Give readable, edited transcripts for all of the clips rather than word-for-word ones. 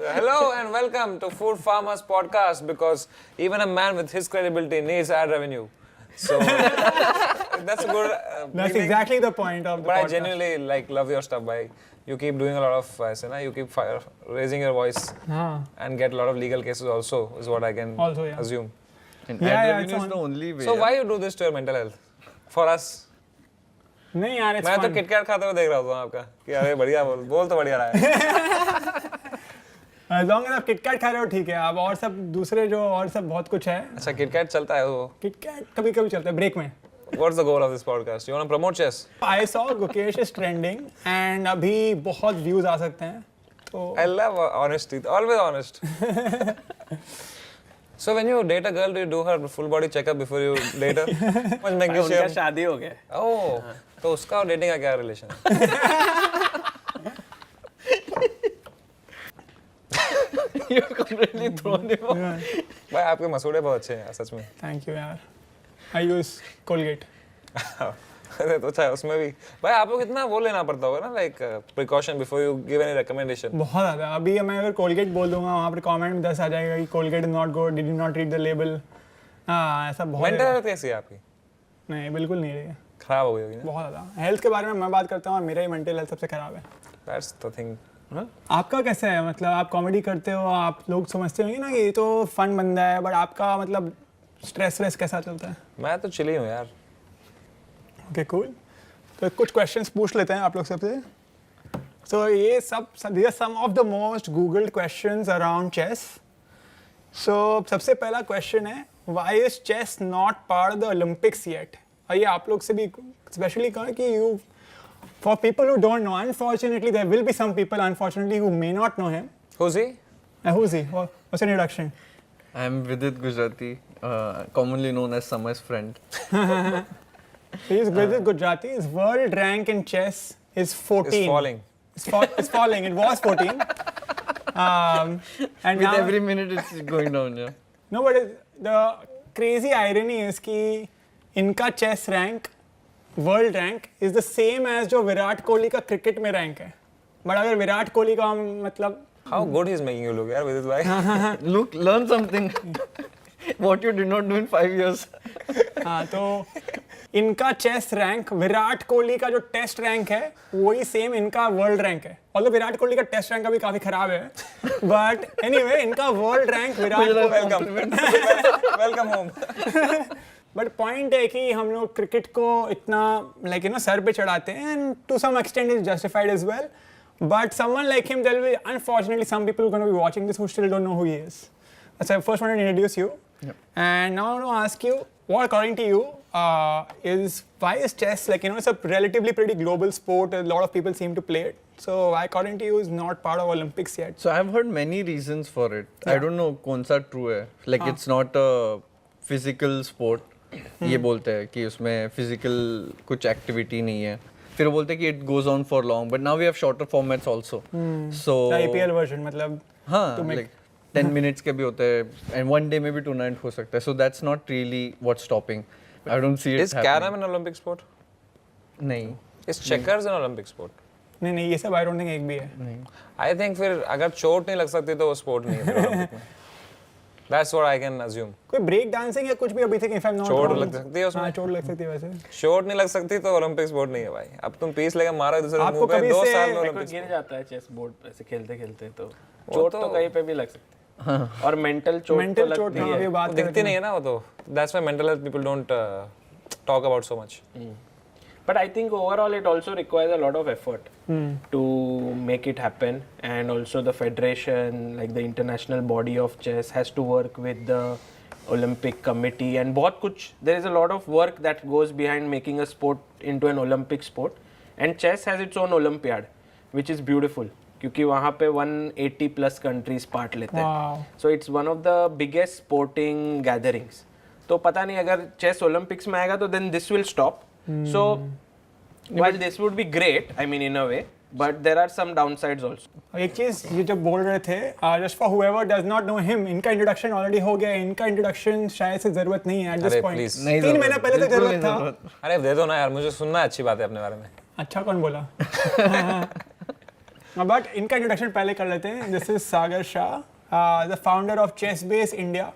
Hello and welcome to Food Farmers Podcast because even a man with his credibility needs ad revenue. So that's a good. That's beginning. exactly the point of the But I podcast. genuinely love your stuff. Bhai. You keep doing a lot of, you keep raising your voice and get a lot of legal cases also. Is what I can assume. And Yeah, ad yeah, revenue it's is the only way. So why you do this to your mental health? For us. नहीं यार, it's मैं तो fun. KitKat खाते हुए देख रहा हूँ आपका कि अरे बढ़िया बोल तो बढ़िया रहा है. As long as आप किटकैट खा रहे हो ठीक है. आप और सब दूसरे जो और सब बहुत कुछ है. अच्छा किटकैट चलता है वो. किटकैट कभी-कभी चलता है ब्रेक में. What's the goal of this podcast? You want to promote chess? I saw Gukesh is trending and अभी बहुत views आ सकते हैं. तो I love honesty. Always honest. So when you date a girl, do you do her full body checkup before you date her? Much उनका magnesium. शादी हो गया. Oh, तो उसका और dating का क्या relation? You're completely thrown him off. भाई आपके मसूड़े बहुत अच्छे हैं सच में. Thank you यार. I use Colgate. अरे तो अच्छा है उसमें भी. भाई आपको कितना वो लेना पड़ता होगा ना like precaution before you give any recommendation. बहुत ज़्यादा. अभी मैं अगर Colgate बोल दूंगा वहाँ पर कमेंट में 10 आ जाएगा कि Colgate is not good, did you not read the label. हाँ ऐसा बहुत. Mental health कैसी है आपकी? नहीं बिल्कुल नहीं रही है. खराब हो गई होगी ना? बहुत ज़्यादा. हेल्थ के बारे में मैं बात करता हूँ और मेरा ही मेंटल हेल्थ सबसे खराब है. That's the thing. आपका कैसा है? मतलब आप कॉमेडी करते हो, आप लोग समझते होंगे ना कि ये तो फन बंदा है, बट आपका मतलब स्ट्रेस कैसा चलता है? मैं तो चिल ही हूँ यार. Okay cool. तो कुछ क्वेश्चंस पूछ लेते हैं आप लोग सबसे. सो ये सब these are some of the most googled questions around chess. सो सबसे पहला क्वेश्चन है why is chess not part of the Olympics yet? और ये आप लोग से भी स्पेशली कहा कि you for people who don't know, unfortunately there will be some people unfortunately who may not know him. Who's he? Who's he? What's your introduction? I am Vidit Gujarati, commonly known as Samay's friend. He is Vidit Gujarati. His world rank in chess is 14. Is falling. It's falling. It was 14. And With now, every minute it's going down, yeah. no, but the crazy irony is कि इनका chess rank, world rank is the same as जो विराट कोहली का cricket में rank है. But अगर विराट कोहली का मतलब How good he's making you look यार Vidit भाई. Look, learn something. What you did not do in 5 years. हाँ तो इनका चेस रैंक विराट कोहली का जो टेस्ट रैंक है वही सेम इनका वर्ल्ड रैंक है. ऑल्दो विराट कोहली का टेस्ट रैंक अभी काफी खराब है, बट एनीवे इनका world rank Welcome home. But point है कि हम लोग क्रिकेट को इतना लाइक यू नो सर पे चढ़ाते हैं and to some extent is justified as well, but someone like him there will be unfortunately some people gonna be watching this who still don't know who he is. So I first wanted to introduce you, and now I want to ask you, what according to you is why is chess like it's a relatively pretty global sport. A lot of people seem to play it. So why according to you is not part of Olympics yet? So I've heard many reasons for it. I don't know कौन सा true है. Like it's not a physical sport. ये बोलते हैं कि उसमें physical कुछ activity नहीं है. फिर बोलते हैं कि it goes on for long. But now we have shorter formats also. So The IPL version मतलब. हाँ, to make- like 10 minutes के भी होते हैं and one day maybe tournament हो सकता है. So that's not really what's stopping. I don't see it Is happening. carom an Olympic sport? नहीं. Is checkers an Olympic sport? नहीं ये सब I don't think एक भी है. नहीं. I think फिर अगर चोट नहीं लग सकती तो वो स्पोर्ट नहीं है फिर Olympic में. That's what I can assume. कोई ब्रेक डांसिंग या कुछ भी अभी तक if I'm not चोट wrong. लग सकती है उसमें? हाँ चोट लग सकती है वैसे. चोट नहीं लग सकती तो ओलंपिक स्पोर्ट नहीं है भाई. अब तुम पीस लेकर मारो एक दूसरे आपको मुंह पे कभी 2 से- साल में कोई ओलंपिक. गिर जाता है चेस बोर्ड ऐसे खेलते खेलते तो चोट तो कहीं पे भी लग सकती है. और मेंटल चोट तो मेंटल चोट लगती हाँ अभी है. बात दिखती नहीं है ना वो तो. That's why mental health people don't talk about so much. But I think overall it also requires a lot of effort to make it happen, and also the federation, like the international body of chess, has to work with the Olympic committee and बहुत कुछ. There is a lot of work that goes behind making a sport into an Olympic sport, and chess has its own Olympiad, which is beautiful. क्योंकि वहाँ पे 180 plus countries part लेते हैं. Wow. So it's one of the biggest sporting gatherings. तो पता नहीं अगर chess Olympics में आएगा तो then this will stop. So while this would be great, I mean in a way, but there are some downsides also. एक चीज ये जो बोल रहे थे just for whoever does not know him, इनका इंट्रोडक्शन ऑलरेडी हो गया है. इनका इंट्रोडक्शन शायद से जरूरत नहीं है at this अरे point. please. नहीं 3 महीना पहले तक जरूरत था. अरे दे दो ना यार, मुझे सुनना है अच्छी बात है अपने बारे में. अच्छा कौन बोला? बट इनका इंट्रोडक्शन पहले कर लेते हैं. This is Sagar Shah, the founder of ChessBase India.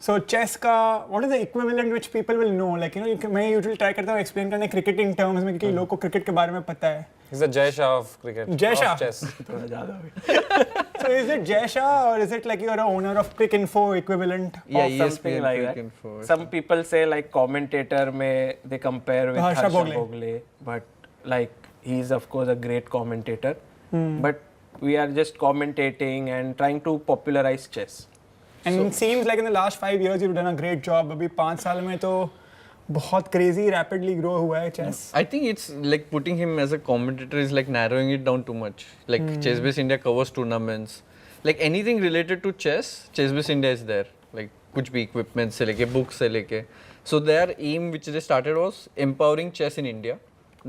So chess का what is the equivalent which people will know, like you know मैं usually try करता हूँ explain करने cricketing terms में क्योंकि लोगों को cricket के बारे में पता है. He's the Jay Shah of cricket. Jay of Shah? chess. थोड़ा ज़्यादा हो गया. So is it Jay Shah or is it like you're a owner of Cricinfo equivalent? Yeah, Or something like that. Some people say like commentator में they compare with Harsha Harsha Bhogle. Bhogle, but like he's of course a great commentator. But we are just commentating and trying to popularize chess. And it seems like in the last 5 years you've done a great job. अभी 5 साल में तो बहुत crazy rapidly grow हुआ है chess. I think it's like putting him as a commentator is like narrowing it down too much. Like ChessBase India covers tournaments. Like anything related to chess, ChessBase India is there. Like कुछ भी equipment से लेके books से लेके. So their aim which they started was empowering chess in India.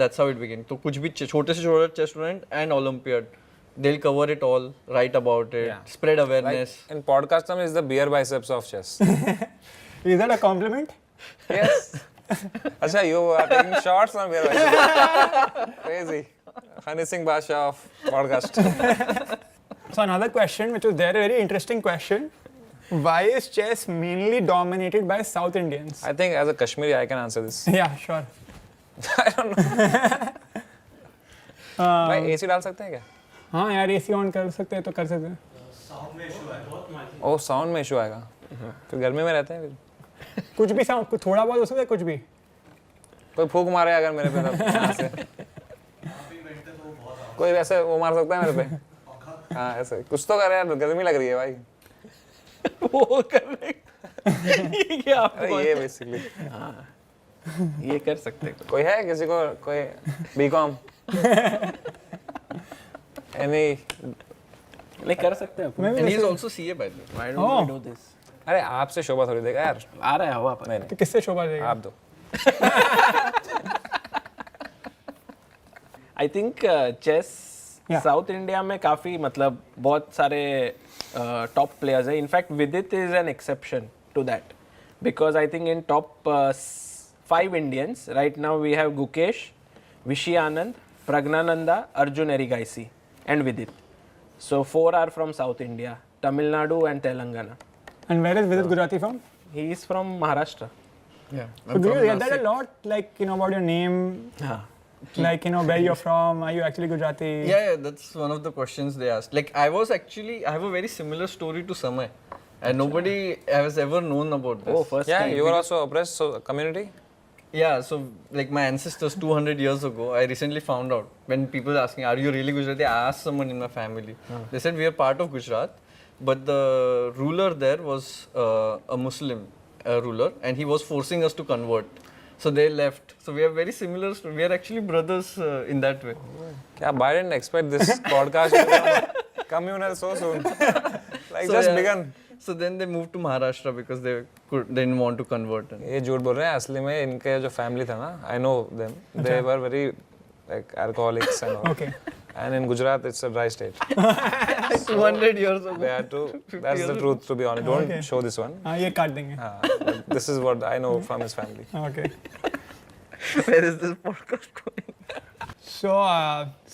That's how it began. तो कुछ भी छोटे से छोटा chess tournament and Olympiad. They'll cover it all, write about it, spread awareness. Like in podcast terms, is the beer biceps of chess. Is that a compliment? Yes. Acha, you are taking shots on beer biceps. Crazy. Hani Singh Basha of podcast. So another question which was there, a very interesting question. Why is chess mainly dominated by South Indians? I think as a Kashmiri, I can answer this. Yeah, sure. I don't know. भाई AC डाल सकते हैं क्या? हाँ यार AC on कर सकते हैं तो कर सकते हैं. ओह साउंड में इशू आएगा. फिर गर्मी में रहते हैं फिर. कुछ भी साउंड थोड़ा बहुत हो सकता है कुछ भी. कोई फूंक मारे अगर मेरे पे तब यहाँ से. कोई वैसे वो मार सकता है मेरे पे. हाँ ऐसे कुछ तो करे यार, गर्मी लग रही है भाई. वो कर रहे ये आपको ये बेसिकली ये कर सकते हैं. कोई है किसी को कोई बीकॉम एनी नहीं कर सकते हैं अपन. And he's also CA by the way. Why don't we do this? अरे आपसे शोभा थोड़ी देगा यार. आ रहा है हवा पर. नहीं तो किससे शोभा देगा? आप दो. I think chess South India में काफ़ी मतलब बहुत सारे टॉप प्लेयर्स हैं. In fact Vidit is an exception to that because I think in top 5 Indians right now we have Gukesh, Vishy Anand, Praggnanandhaa, Arjun Erigaisi and Vidit. So 4 are from South India, Tamil Nadu and Telangana. And where is Vidit Gujrati from? He is from Maharashtra. Yeah. So do you hear that a lot, like you know about your name, like you know where you're from? Are you actually Gujarati? Yeah, that's one of the questions they asked. Like I have a very similar story to Samay, and nobody has ever known about this. Oh, first Yeah, time. you are also oppressed so community. Yeah, so like my ancestors 200 years ago, I recently found out when people asking, "Are you really Gujarati?" I asked someone in my family. They said we are part of Gujarat, but the ruler there was a Muslim ruler, and he was forcing us to convert. So they left. So we are very similar. We are actually brothers in that way. Yeah, I didn't expect this podcast to become communal so soon. Like So, just yeah. begun. So then they moved to Maharashtra because they didn't want to convert. ये झूठ बोल रहे हैं. असली में इनके जो family था ना, I know them. They were very like alcoholics and all. Okay. And in Gujarat, it's a dry state. 200 years ago. They had to. That's the truth, to be honest. Don't Okay. show this one. हाँ ये काट देंगे. But this is what I know from his family. Okay. Where is this podcast going? So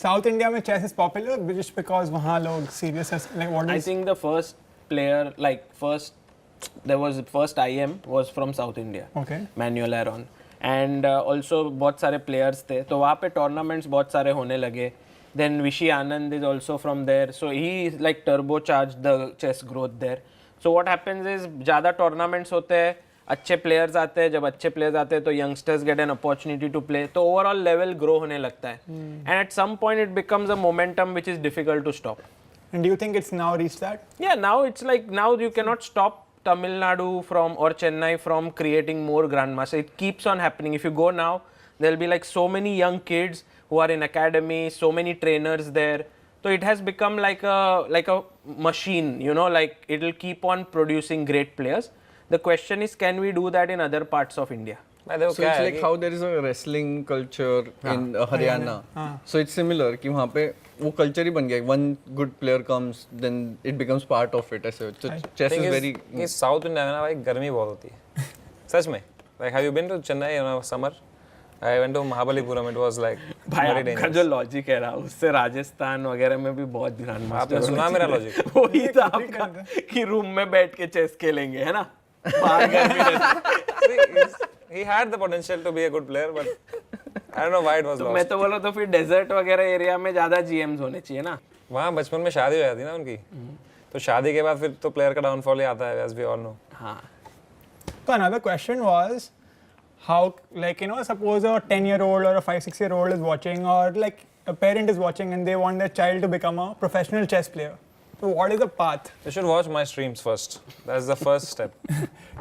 South India में chess is popular just because वहाँ लोग serious है. Like what I is? think the first player, like first IM was from South India. Okay. Manuel Aaron. And also बहुत सारे players थे तो वहाँ पे tournaments बहुत सारे होने लगे. Then Vishy Anand is also from there, so he like turbocharged the chess growth there. So what happens is ज़्यादा tournaments होते हैं, अच्छे players आते हैं, जब अच्छे players आते हैं तो youngsters get an opportunity to play, तो overall level grow होने लगता है. And at some point it becomes a momentum which is difficult to stop. And do you think it's now reached that? Yeah, now it's like now you cannot stop Tamil Nadu from or Chennai from creating more grandmasters. It keeps on happening. If you go now, there'll be like so many young kids who are in academy, so many trainers there. So it has become like a machine, you know, like it'll keep on producing great players. The question is, can we do that in other parts of India? देखो So क्या it's है like कि how there is a wrestling culture in Haryana. So it's similar कि वहाँ पे वो culture ही बन गया. One good player comes, then it becomes part of it. ऐसे so chess thing is is very. कि साउथ इंडिया में ना भाई गर्मी बहुत होती है. सच में. Like have you been to Chennai in summer? I went to Mahabalipuram. It was like भाई very आपका dangerous. जो लॉजिक है ना उससे राजस्थान वगैरह में भी बहुत ग्रैंड मास्टर आपने सुना मेरा logic? वही था आपका कि रूम में बैठ के चेस खेलेंगे है ना बाहर गर्मी रहती He had the potential to be a good player, but I don't know why it was तो lost. मैं तो बोला तो फिर डेजर्ट वगैरह एरिया में ज्यादा जीएम्स होने चाहिए ना वहाँ बचपन में शादी हो जाती ना उनकी, तो शादी के बाद फिर तो प्लेयर का डाउनफॉल ही आता है, as we all know. हाँ So another question was, how, like, you know, suppose a 10-year-old or a 5-6-year-old is watching, or like a parent is watching and they want their child to become a professional chess player. So what is the path You should watch my streams first. That's the first step.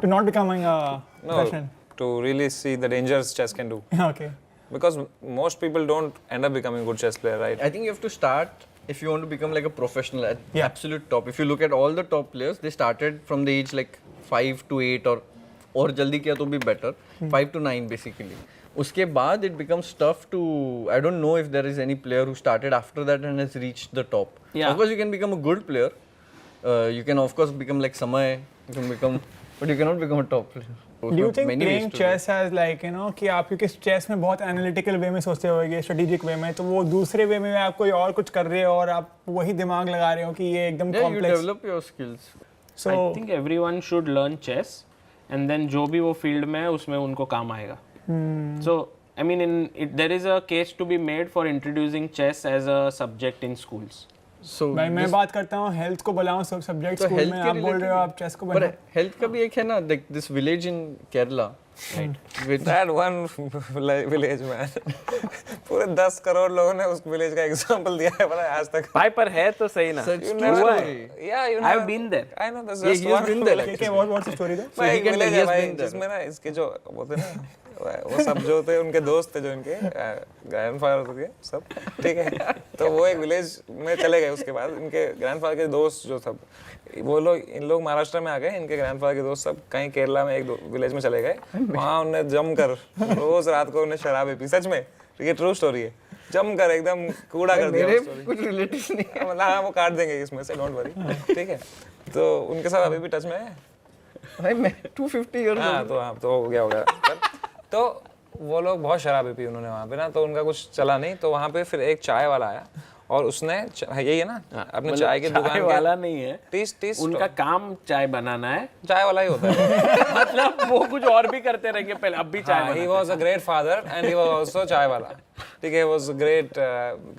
to not becoming a professional? No, to really see the dangers chess can do. Okay. Because most people don't end up becoming a good chess player, right? I think you have to start if you want to become like a professional at Yeah. absolute top. If you look at all the top players, they started from the age like 5 to 8 or jaldi kiya to be better, 5 to 9 basically. Uske baad it becomes tough to, I don't know if there is any player who started after that and has reached the top. Yeah. Of course you can become a good player. You can of course become like Samay, you can become, but you cannot become a top player. Do you think Many ways playing to chess has like, you know, कि आप क्योंकि chess में बहुत analytical वे में सोचते होगे, strategic वे में, तो वो दूसरे वे में आप कोई और कुछ कर रहे हो और आप वही दिमाग लगा रहे हो कि ये एकदम Yeah, you complex. develop your skills. So I think everyone should learn chess and then जो भी वो फील्ड में है उसमें उनको काम आएगा so I mean there is a case to be made for introducing chess as a subject in schools So भाई मैं this- बात करता हूँ हेल्थ को बुलाऊं सब सब्जेक्ट तो स्कूल health में, के आप बोल रहे हो related- आप चेस को But बनाओ. health का भी एक है ना, like this village in Kerala, which That one village man. पूरे 10 करोड़ लोगों ने उस विलेज का एग्जांपल दिया है पता है आज तक. भाई पर है तो सही ना such You true never- story. Yeah, you I've never- been there. I know that's Yeah, just he has one been there, village. ठीक है, what's the story there? भाई एक he can village tell he है has भाई been there. जिसमें ना इसके जो बोलते हैं ना वो सब जो थे उनके दोस्त थे जो इनके ग्रैंडफादर थे सब ठीक है तो वो एक विलेज में चले गए उसके बाद इनके ग्रैंडफादर के दोस्त जो सब वो लोग इन लोग महाराष्ट्र में आ गए इनके ग्रैंडफादर के दोस्त सब कहीं केरला में एक विलेज में चले गए वहाँ उन्हें जमकर रोज रात को उन्हें शराबें पी सच में ये ट्रू स्टोरी है जमकर एकदम कूड़ा कर दिया मेरे वो story। कुछ रिलेटिव्स नहीं है। मतलब हाँ वो काट देंगे इसमें से डोंट वरी ठीक है तो उनके साथ अभी भी टच में है भाई मैं 250 years हाँ old तो हो गया तो वो लोग बहुत शराबी पी उन्होंने वहाँ पे ना तो उनका कुछ चला नहीं तो वहाँ पे फिर एक चाय वाला आया और उसने यही है ना अपने चाय की दुकान चाय वाला नहीं है टीस उनका काम चाय बनाना है चाय वाला ही होता है मतलब वो कुछ और भी करते रहेंगे पहले अब भी चाय ही was a great father and he was also चाय वाला ठीक है was a great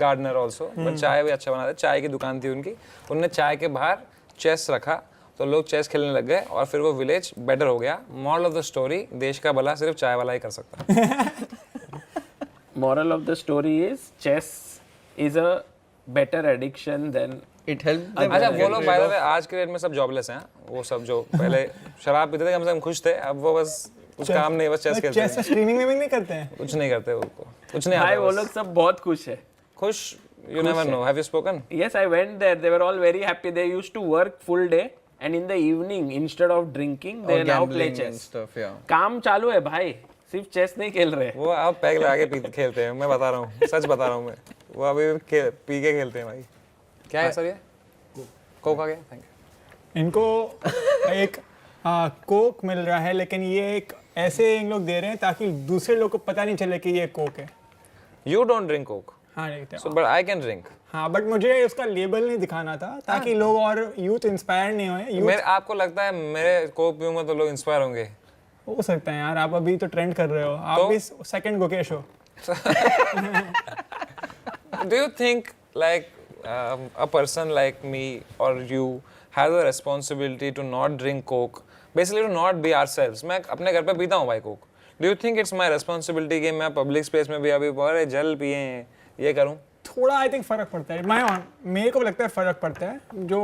gardener also but चाय भी अच्छा बनाते चाय की दुकान थी उनकी उन्होंने चाय के बाहर चेस रखा तो लोग चेस खेलने लग गए और फिर वो विलेज बेटर हो गया मॉरल ऑफ द स्टोरी देश का भला सिर्फ चाय वाला ही कर सकता है moral of the story is chess is a better addiction than it helped them अच्छा get वो लोग rid बाय द of- वे आज के डेट में सब जॉबलेस हैं वो सब जो पहले शराब पीते थे कम से कम खुश थे अब वो बस कुछ काम नहीं बस चेस खेलते चेस हैं स्ट्रीमिंग में भी नहीं करते हैं. कुछ नहीं करते वो कुछ नहीं भाई आता वो बस। लोग सब बहुत खुश है खुश you never know have you spoken yes I went there they were all very happy they used to work full day and in the evening instead of drinking they or now play gambling and chess stuff, yeah. काम चालू है भाई सिर्फ chess नहीं खेल रहे वो आप पैग लगा के खेलते हैं मैं बता रहा हूँ सच बता रहा हूँ मैं वो अभी पी के खेलते हैं भाई क्या है सर ये कोक आ गया थैंक यू इनको एक कोक मिल रहा है लेकिन ये एक ऐसे इन लोग दे रहे हैं ताकि दूसरे लोग को पता नहीं चले कि ये कोक है. यू डोंट ड्रिंक कोक हाँ देखते सो हैं. बट आई कैन ड्रिंक हाँ बट मुझे उसका लेबल नहीं दिखाना था ताकि लोग और यूथ इंस्पायर नहीं होए. यूथ मेरे आपको लगता है मेरे कोक पीऊंगा तो लोग इंस्पायर होंगे हो सकता है यार आप अभी तो ट्रेंड कर रहे हो आप तो? भी सेकंड गोकेश हो. Do you think like a person like me or you has a responsibility to not drink coke, basically to not be ourselves? मैं अपने घर पे पीता हूँ भाई Coke. Do you think it's my responsibility कि मैं public space में भी अभी अरे जल पिए हैं ये करूँ? थोड़ा आई थिंक फर्क पड़ता है. मेरे को लगता है फर्क पड़ता है. जो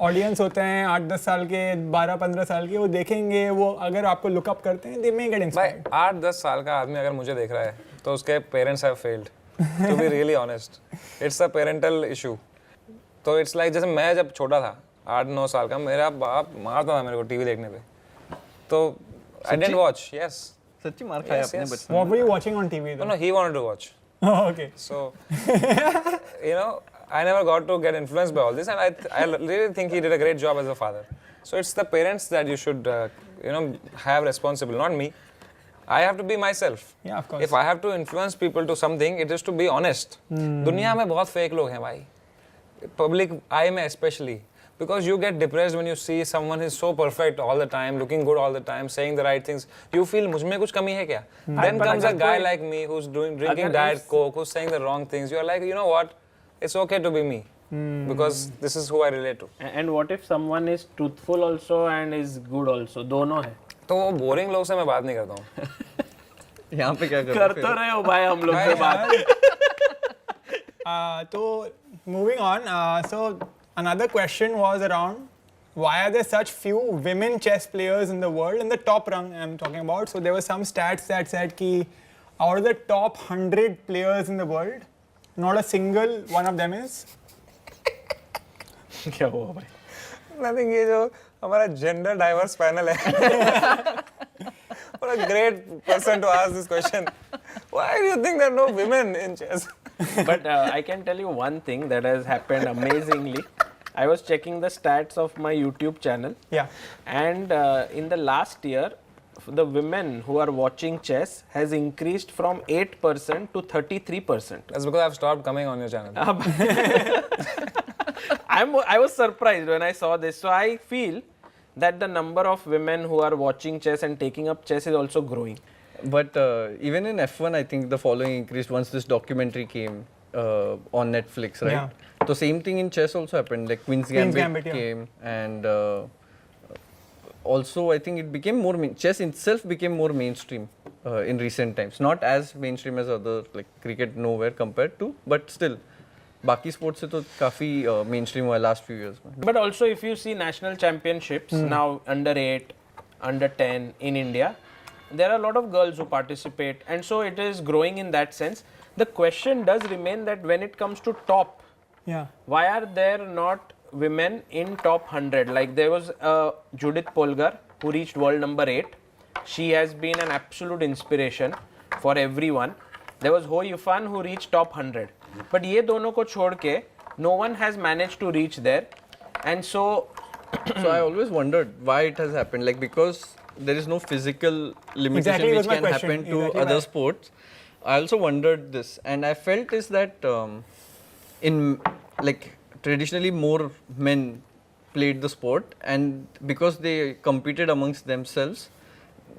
ऑडियंस होते हैं 8-10 साल के 12-15 साल के वो देखेंगे वो अगर आपको लुकअप करते हैं दे मे गेट भाई इंस्पायर्ड. 8-10 साल का आदमी अगर मुझे देख रहा है तो उसके parents have failed to be really honest it's a parental issue तो इट्स लाइक जैसे मैं जब छोटा था 8-9 साल का मेरा बाप मारता था मेरे को टीवी देखने पे तो आई डिडंट वॉच यस सच्ची मार खाया Yes, अपने yes. बचपन what were you watching on TV no he wanted to watch okay. so you know I never got to get influenced by all this and I really think he did a great job as a father so it's the parents that you should you know have responsible not me I have to be myself. Yeah, of course. If I have to influence people to something, it is to be honest. दुनिया में बहुत fake लोग हैं भाई. Public eye में especially. Because you get depressed when you see someone is so perfect all the time, looking good all the time, saying the right things. You feel मुझ में कुछ कमी है क्या? Then comes a guy like me who's drinking diet coke, who's saying the wrong things. You're like, you know what? It's okay to be me. Because this is who I relate to. And what if someone is truthful also and is good also? दोनों है. तो वो boring लोग से मैं बात नहीं करता हूँ. यहाँ पे क्या करते रहे हो भाई हम लोग से बात. So moving on, so another question was around why are there such few women chess players in the world in the top rung I'm talking about. So there were some stats that said ki out of the top 100 players in the world, not a single one of them is. क्या हुआ भाई? Nothing. ये जो हमारा gender diverse panel है. What a great person to ask this question. Why do you think there are no women in chess? But I can tell you one thing that has happened amazingly. I was checking the stats of my YouTube channel. Yeah. And in the last year, the women who are watching chess has increased from 8% to 33%. That's because I've stopped coming on your channel. I was surprised when I saw this. So I feel that the number of women who are watching chess and taking up chess is also growing. But even in F1, I think the following increased once this documentary came on Netflix, right? Yeah. So same thing in chess also happened. Like Queen's Gambit came, and also I think it became more chess itself became more mainstream in recent times. Not as mainstream as other like cricket, nowhere compared to, but still. बाकी sports से तो काफी mainstream हुआ last few years में. But also if you see national championships now under 8, under 10 in India, there are a lot of girls who participate, and so it is growing in that sense. The question does remain that when it comes to top, Yeah. why are there not women in top 100? Like there was Judith Polgar who reached world number 8. She has been an absolute inspiration for everyone. There was Ho Yifan who reached top 100. But ये दोनों को छोड़ के no one has managed to reach there, and so I always wondered why it has happened. Like because there is no physical limitation Exactly, was which my can question. happen to Exactly other why. sports. I also wondered this, and I felt is that in like traditionally more men played the sport, and because they competed amongst themselves,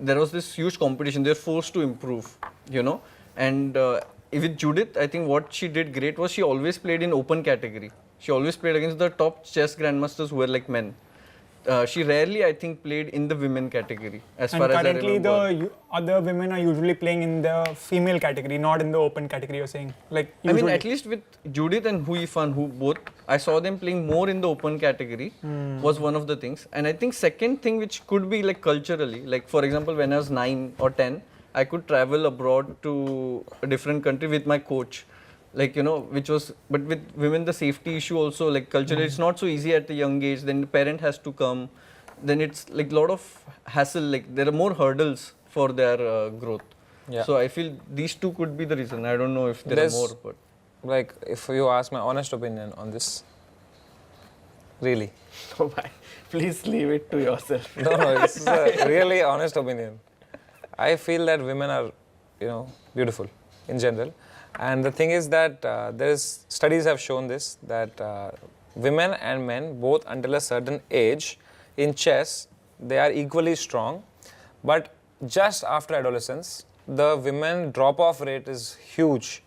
there was this huge competition. They're forced to improve, you know, and with Judith, I think what she did great was she always played in open category. She always played against the top chess grandmasters who were like men. She rarely, I think, played in the women category as And far as I currently remember. the other women are usually playing in the female category, not in the open category, you're saying? Like I mean, usually. at least with Judith and Hu Yifan, who both, I saw them playing more in the open category, was one of the things. And I think second thing which could be like culturally, like for example, when I was 9 or 10, I could travel abroad to a different country with my coach. Like, you know, which was, but with women, the safety issue also, like culturally, it's not so easy at a young age. Then the parent has to come. Then it's like a lot of hassle, like there are more hurdles for their growth. Yeah. So I feel these two could be the reason. I don't know if there There's- are more, but. Like, if you ask my honest opinion on this, really. oh my, please leave it to yourself. No, this is a really honest opinion. I feel that women are, you know, beautiful in general. And the thing is that studies have shown this, that women and men, both until a certain age, in chess, they are equally strong. But just after adolescence, the women drop-off rate is huge.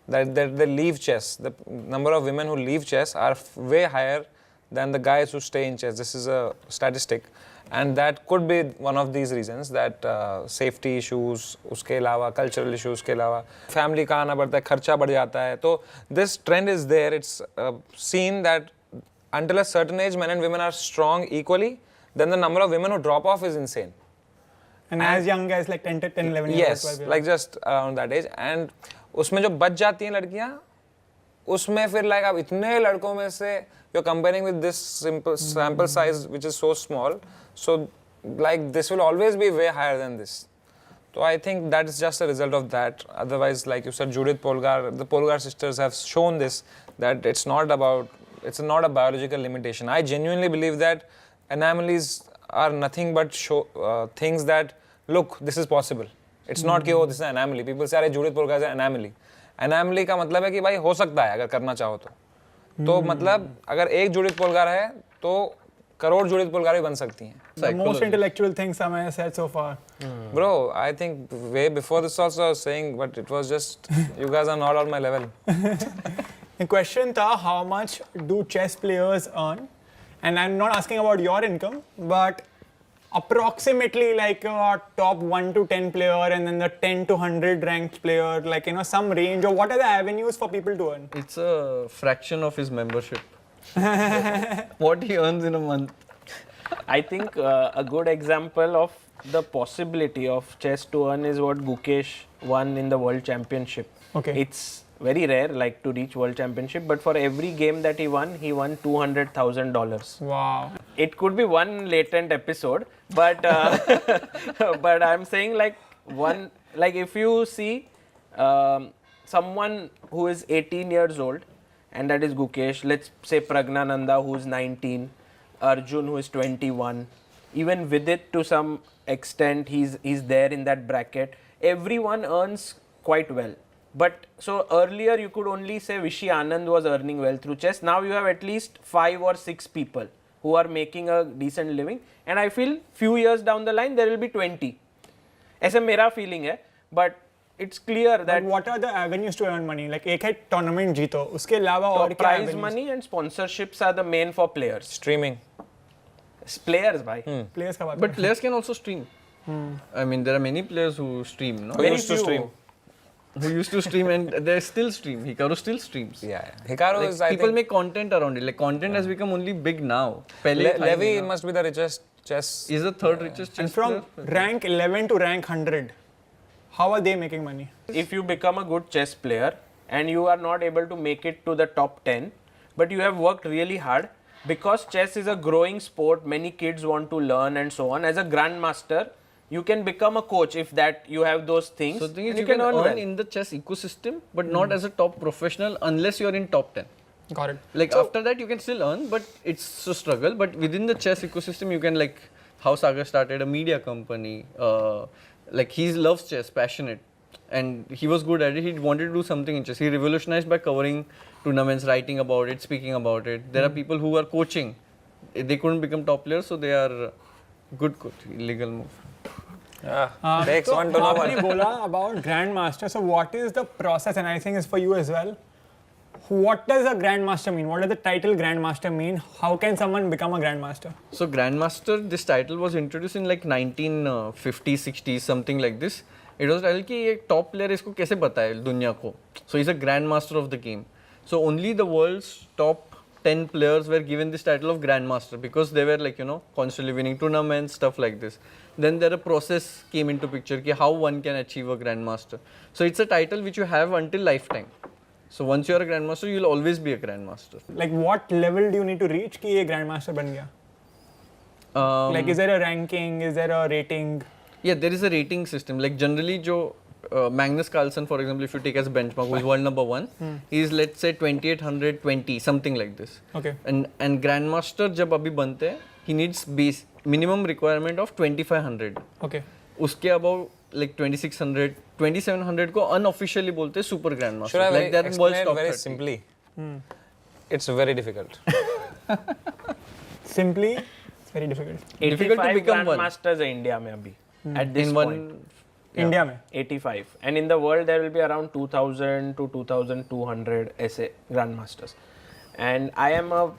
That they leave chess. The number of women who leave chess are way higher than the guys who stay in chess. This is a statistic. And that could be one of these reasons, that safety issues, उसके अलावा cultural issues के अलावा family का आना पड़ता है, खर्चा बढ़ जाता है. तो this trend is there. It's seen that until a certain age, men and women are strong equally. Then the number of women who drop off is insane. And as young as like 10 to 10, 11 years Yes, 12 years. like just around that age. And उसमें जो बच जाती हैं लड़कियाँ, उसमें फिर like आप इतने लड़कों में से you're comparing with this simple sample size which is so small, so like this will always be way higher than this. So I think that is just a result of that. Otherwise, like you said, Judith Polgar, the Polgar sisters have shown this, that it's not a biological limitation. I genuinely believe that anomalies are nothing but things that, look, this is possible. It's not कि oh this is an anomaly. People say अरे Judith Polgar is an anomaly. Anomaly का मतलब है कि भाई हो सकता है अगर करना चाहो तो मतलब अगर एक Judith Polgar है तो करोड़ Judith Polgar भी बन सकती हैं. The most intellectual thing Samay has said so far. Bro, I think way before this also I was saying, but it was just you guys are not on my level. The question tha, how much do chess players earn? And I'm not asking about your income, but approximately like a top 1 to 10 player and then the 10 to 100 ranked player, like, you know, some range, or what are the avenues for people to earn? It's a fraction of his membership. What he earns in a month. I think a good example of the possibility of chess to earn is what Gukesh won in the World Championship. Okay. It's very rare, like, to reach World Championship, but for every game that he won $200,000. Wow. It could be one latent episode, but but I'm saying like if you see someone who is 18 years old, and that is Gukesh, let's say Pragnananda who's 19, Arjun who is 21, even Vidit to some extent he's there in that bracket. Everyone earns quite well. But so earlier you could only say Vishy Anand was earning well through chess. Now you have at least 5 or 6 people who are making a decent living, and I feel few years down the line there will be 20. ऐसा मेरा feeling है, but it's clear that But what are the avenues to earn money? Like एक है tournament जीतो, उसके अलावा और क्या prize avenues? money and sponsorships are the main for players. Streaming. Players, bhai. Players का बात But players can also stream. I mean, there are many players who stream, no? Who Very used to few. stream. Who used to stream and they still stream. Hikaru still streams. Yeah. Hikaru Like, is, I people think, make content around it. Like, content has become only big now. Pehle tha Levy nahi na. must be the richest chess. Is the third richest And chess from player. rank 11 to rank 100, how are they making money? If you become a good chess player and you are not able to make it to the top 10, but you have worked really hard, because chess is a growing sport, many kids want to learn and so on. As a grandmaster, you can become a coach if that you have those things. So the thing is, and you can earn well. in the chess ecosystem, but not as a top professional unless you are in top 10. Got it. Like after that, you can still earn, but it's a struggle. But within the chess ecosystem, you can, like how Sagar started a media company. Like he loves chess, passionate, and he was good at it. He wanted to do something in chess. He revolutionized by covering tournaments, writing about it, speaking about it. There are people who are coaching. They couldn't become top players, so they are good coach. Illegal move. Takes one to know आपने one. बोला about grandmaster. So what is the process? And I think it's for you as well. What does a grandmaster mean? What does the title grandmaster mean? How can someone become a grandmaster? So Grandmaster, this title was introduced in like 1950s, 60s, something like this. It was titled कि एक top player इसको कैसे बताए दुनिया को. So he's a grandmaster of the game. So only the world's top 10 players were given this title of grandmaster because they were like, you know, constantly winning tournaments, stuff like this. Then there a process came into picture कि how one can achieve a grandmaster. So it's a title which you have until lifetime. So once you are a grandmaster, you will always be a grandmaster. Like what level do you need to reach कि ये grandmaster बन गया? Like is there a ranking? Is there a rating? Yeah, there is a rating system. Like generally, जो Magnus Carlsen, for example, if you take as benchmark, who is world number 1, he is let's say 2820, something like this. Okay. And grandmaster जब अभी बनते हैं, he needs base minimum requirement of 2500. Okay. उसके above like 2600, 2700 को unofficially बोलते हैं super grandmaster. Should I Like that explain world's it top very 30. simply? It's very difficult. Simply, it's very difficult. Difficult to 85 become one. grandmasters है India में अभी at this In point. one, India में. 85, and in the world there will be around 2000 to 2200 ऐसे grandmasters. And I am a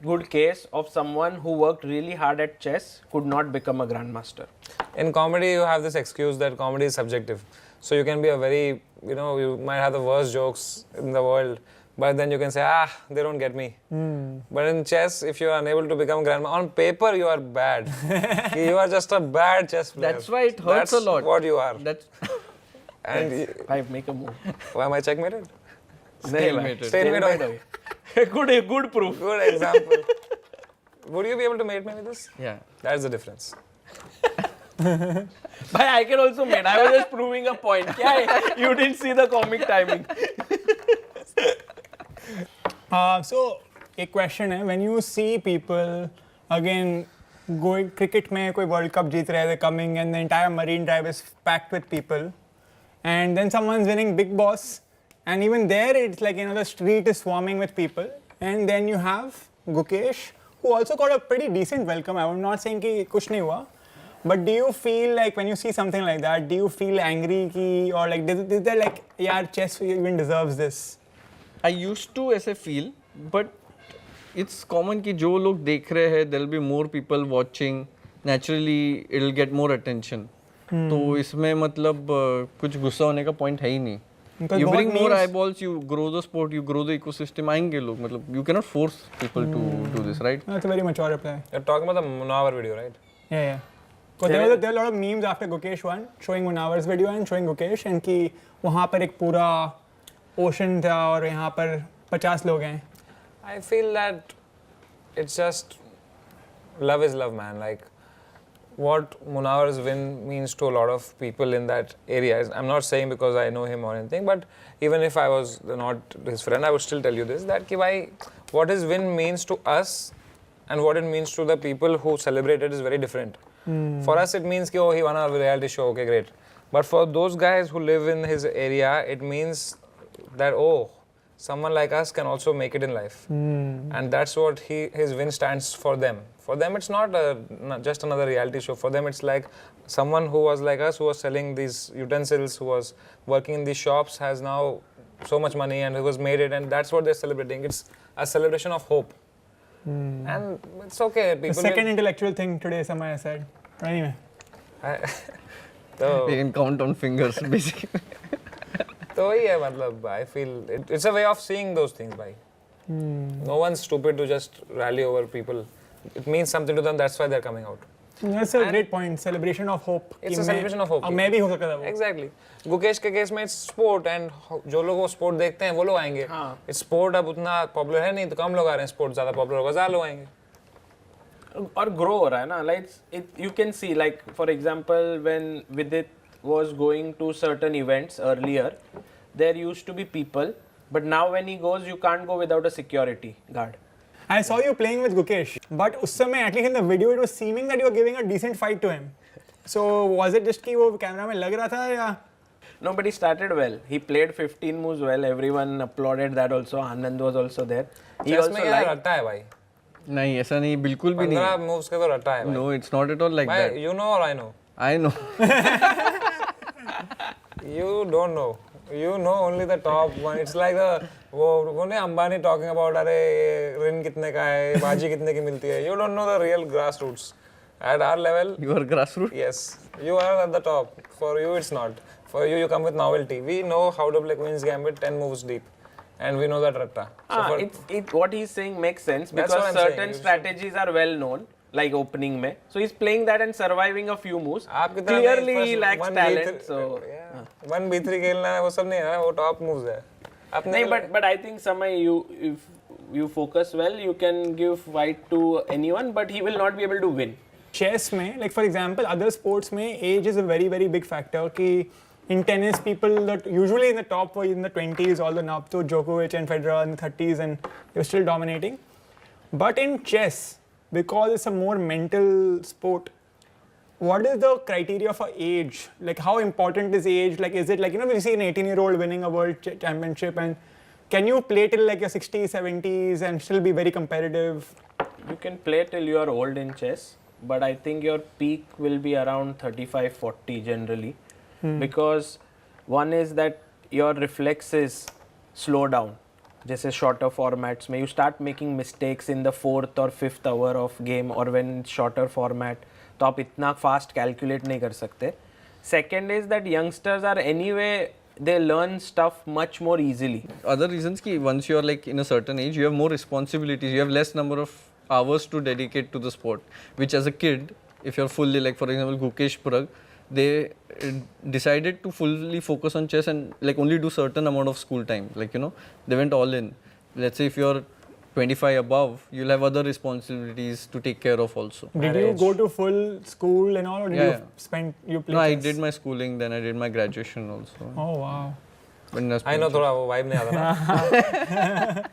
good case of someone who worked really hard at chess, could not become a grandmaster. In comedy, you have this excuse that comedy is subjective. So you can be a very, you know, you might have the worst jokes in the world, but then you can say, they don't get me. But in chess, if you are unable to become grandma, on paper you are bad. You are just a bad chess player. that's why it hurts That's a lot. what you are. That's And I make a move. why am I checkmated? Stalemated. Stalemate Stalemate हो हो गया. good proof. Good example. Would you be able to mate me with this? yeah. That's the difference. But I can also mate. I was just proving a point. क्या है? You didn't see the comic timing. So, a question है, when you see people, again, going cricket में कोई World Cup जीत रहे हैं, coming and the entire Marine Drive is packed with people, and then someone's winning Big Boss, and even there it's like, you know, the street is swarming with people, and then you have Gukesh, who also got a pretty decent welcome. I'm not saying कि कुछ नहीं हुआ, but do you feel like when you see something like that, do you feel angry कि, or like is there like यार chess even deserves this? I used to ऐसे feel, but it's common कि जो लोग देख रहे हैं, there'll be more people watching. Naturally, it'll get more attention. तो इसमें मतलब कुछ गुस्सा होने का point है ही नहीं. Because You bring बहुत more memes- eyeballs, you grow the sport, you grow the ecosystem. आएंगे लोग, मतलब you cannot force people to do this, right? That's a very mature reply. You're talking about the Munawar video, right? Yeah. Because there were a lot of memes after Gukesh won, showing Munawar's video and showing Gukesh, and कि वहाँ पर एक पूरा ocean था और यहाँ पर 50 लोग हैं. I feel that it's just love is love, man. Like what Munawar's win means to a lot of people in that area. I'm not saying because I know him or anything, but even if I was not his friend, I would still tell you this: that कि भाई, what his win means to us and what it means to the people who celebrate it is very different. For us, it means कि oh, he won a reality show. Okay, great. But for those guys who live in his area, it means that oh, someone like us can also make it in life, and that's what his win stands for them. For them, it's not just another reality show. For them, it's like someone who was like us, who was selling these utensils, who was working in these shops, has now so much money and who has made it, and that's what they're celebrating. It's a celebration of hope, and it's okay. The People second intellectual thing today, Samaya said. Anyway. so, You can count on fingers, basically. तो वही है मतलब I feel it's a way of seeing those things भाई. No one's stupid to just rally over people. It means something to them. That's why they're coming out. That's a great point. Celebration of hope. It's कि a celebration of hope. अब मैं भी हो सकता था वो. Exactly. Gukesh के case में it's sport and जो लोग वो sport देखते हैं वो लोग आएंगे. It's sport अब उतना popular है नहीं तो कम लोग आ रहे हैं. Sport ज़्यादा popular होगा ज़्यादा लोग आएंगे. और grow हो रहा है ना, like you can see, like for example when Vidit was going to certain events earlier, there used to be people, but now when he goes you can't go without a security guard. I saw you playing with Gukesh, but उस समय at least in the video it was seeming that you were giving a decent fight to him. So was it just कि वो camera में लग रहा था या? No, but he started well. He played 15 moves well. Everyone applauded that also. Anand was also there. He Chess also में क्या रट्टा है भाई? नहीं ऐसा नहीं, बिल्कुल भी नहीं. 15 moves के तो रट्टा है भाई. No, it's not at all like भाई, that. you know or I know? I know. You don't know. You know only the top one. It's like the वो नहीं अंबानी talking about अरे ये ऋण कितने का है, बाजी कितने की मिलती है. You don't know the real grassroots. At our level, You are grassroots. yes, you are at the top. For you, it's not. For you, you come with novelty. We know how to play Queen's Gambit 10 moves deep, and we know that ratta. So for, what he's saying makes sense That's because what I'm saying. certain You should- strategies are well known, like opening में. So he's playing that and surviving a few moves. आप कितना Clearly नहीं, he first lacks 1v3 talent. So yeah. 1v3 खेलना है वो सब नहीं है, वो top moves है. अपने नहीं, but I think Samay, if you focus well, you can give fight to anyone, but he will not be able to win. Chess में, like for example, other sports में age is a very very big factor. कि in tennis, people that usually in the top were in the 20s, all the up to Djokovic and Federer in the 30s, and they were still dominating. But in chess, because it's a more mental sport, what is the criteria for age? Like how important is age? Like is it like, you know, we see an 18-year-old winning a world championship, and can you play till like your 60s, 70s and still be very competitive? You can play till you are old in chess, but I think your peak will be around 35-40 generally. Because one is that your reflexes slow down. जैसे shorter formats में you start making mistakes in the 4th or 5th hour of game, or when it's shorter format तो आप इतना fast calculate नहीं कर सकते. Second is that youngsters are anyway, they learn stuff much more easily. Other reasons ki once you are like in a certain age, you have more responsibilities. You have less number of hours to dedicate to the sport. Which as a kid, if you're fully like for example Gukesh Purag, they decided to fully focus on chess and like only do certain amount of school time. Like you know, they went all in. Let's say if you're 25 above, you'll have other responsibilities to take care of also. Did you go to full school and all, or did Yeah. you play No, I chess? did my schooling, then I did my graduation also. Oh wow. But in a I know sport- थोड़ा वो vibe नहीं आता ना.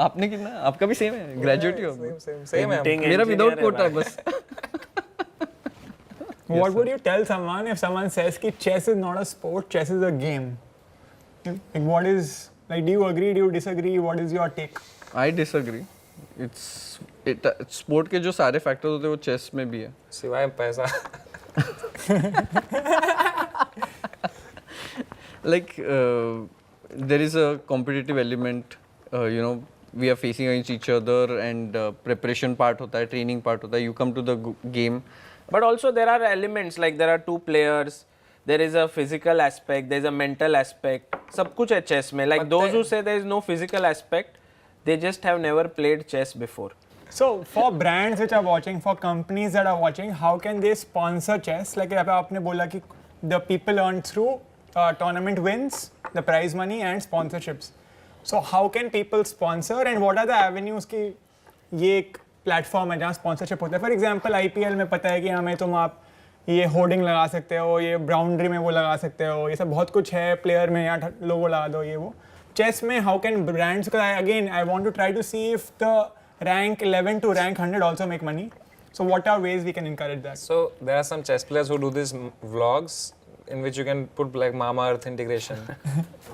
आपने कितना, आपका भी same है, ग्रेजुएट ही हो? same है. मेरा विदाउट कोटा है बस. What would you tell someone if someone says कि chess is not a sport, chess is a game? Like what is, like do you agree, do you disagree, what is your take? I disagree. Sport के जो सारे factors होते हैं वो chess में भी है. सिवाय पैसा. Like there is a competitive element, you know, we are facing against each other, and preparation part hota hai, training part hota hai, you come to the game. But also there are elements, like there are two players, there is a physical aspect, there is a mental aspect, सब कुछ है chess में. Like But those who say there is no physical aspect, they just have never played chess before. So for brands which are watching, for companies that are watching, how can they sponsor chess? Like यहाँ पे आपने बोला कि the people earn through tournament wins, the prize money and sponsorships. So how can people sponsor and what are the avenues कि ये एक platform है जहाँ स्पॉन्सरशिप होता है? फॉर एग्जाम्पल IPL में पता है कि हमें तुम आप ये होर्डिंग लगा सकते हो, ये बाउंड्री में वो लगा सकते हो, ये सब बहुत कुछ है, प्लेयर में यहाँ लोगो लगा दो, ये वो. चेस में how can brands, again I want to try to see if the rank 11 to rank 100 also make money. So what are ways we can encourage that? So there are some chess players who do these vlogs in which you can put like Mama Earth integration.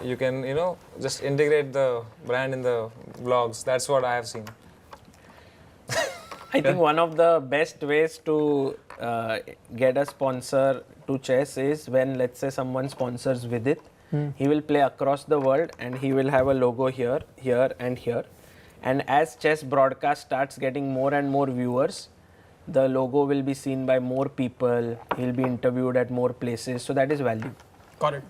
You can, you know, just integrate the brand in the vlogs. That's what I have seen. I think one of the best ways to get a sponsor to chess is when, let's say, someone sponsors Vidit. He will play across the world and he will have a logo here, here and here. And as chess broadcast starts getting more and more viewers, the logo will be seen by more people, he'll be interviewed at more places, so that is value. Got it.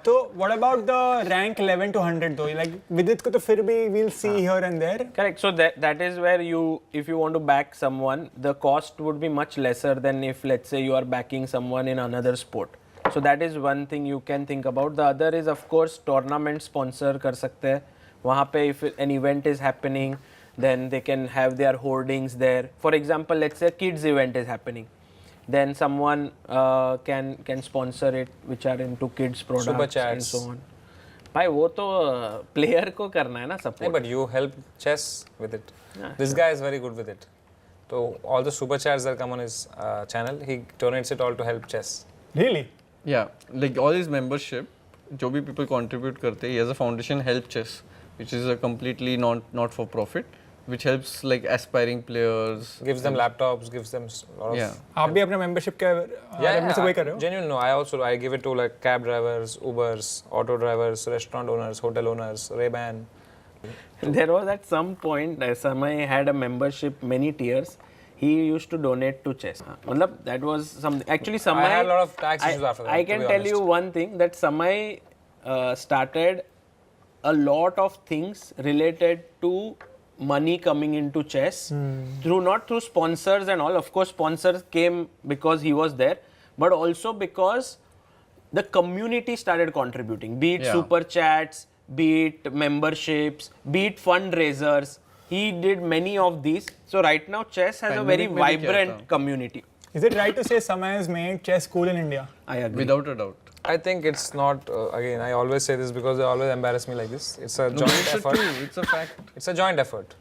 So what about the rank 11 to 100 though? Like Vidit ko to fir bhi we'll see here and there. Correct. So that is where you, if you want to back someone, the cost would be much lesser than if, let's say, you are backing someone in another sport. So that is one thing you can think about. The other is, of course, tournament sponsor kar sakte hai. वहाँ पे if an event is happening, then they can have their hoardings there. For example, let's say a kids event is happening, then someone can sponsor it, which are into kids products Super and chats. so on. भाई वो तो player को करना है ना support. Yeah, but you help chess with it. Yeah, This guy is very good with it. So all the super chats that come on his channel, he donates it all to help chess. Really? Yeah, like all his membership, जो भी people contribute करते हैं, he has a foundation, Help Chess, which is a completely not for profit, which helps like aspiring players. Gives them laptops, gives them a lot of. Yeah. आप भी अपना membership के revenue से वही कर रहे हो? Genuine, no. I give it to like cab drivers, Ubers, auto drivers, restaurant owners, hotel owners, Ray-Ban. There was at some point, Samay had a membership, many tiers. He used to donate to chess. Matlab, that was something. Actually, Samay. I had a lot of tax issues after that. I to can be tell honest. you one thing, that Samay started a lot of things related to money coming into chess not through sponsors and all. Of course, sponsors came because he was there, but also because the community started contributing. Be it Yeah. super chats, be it memberships, be it fundraisers. He did many of these. So right now, chess has a very Pandemic में भी किया vibrant था. community. Is it right to say Samay has made chess cool in India? I agree. Without a doubt. I think it's not. Again, I always say this because they always embarrass me like this. It's a joint It's a effort. true, it's a fact. It's a joint effort.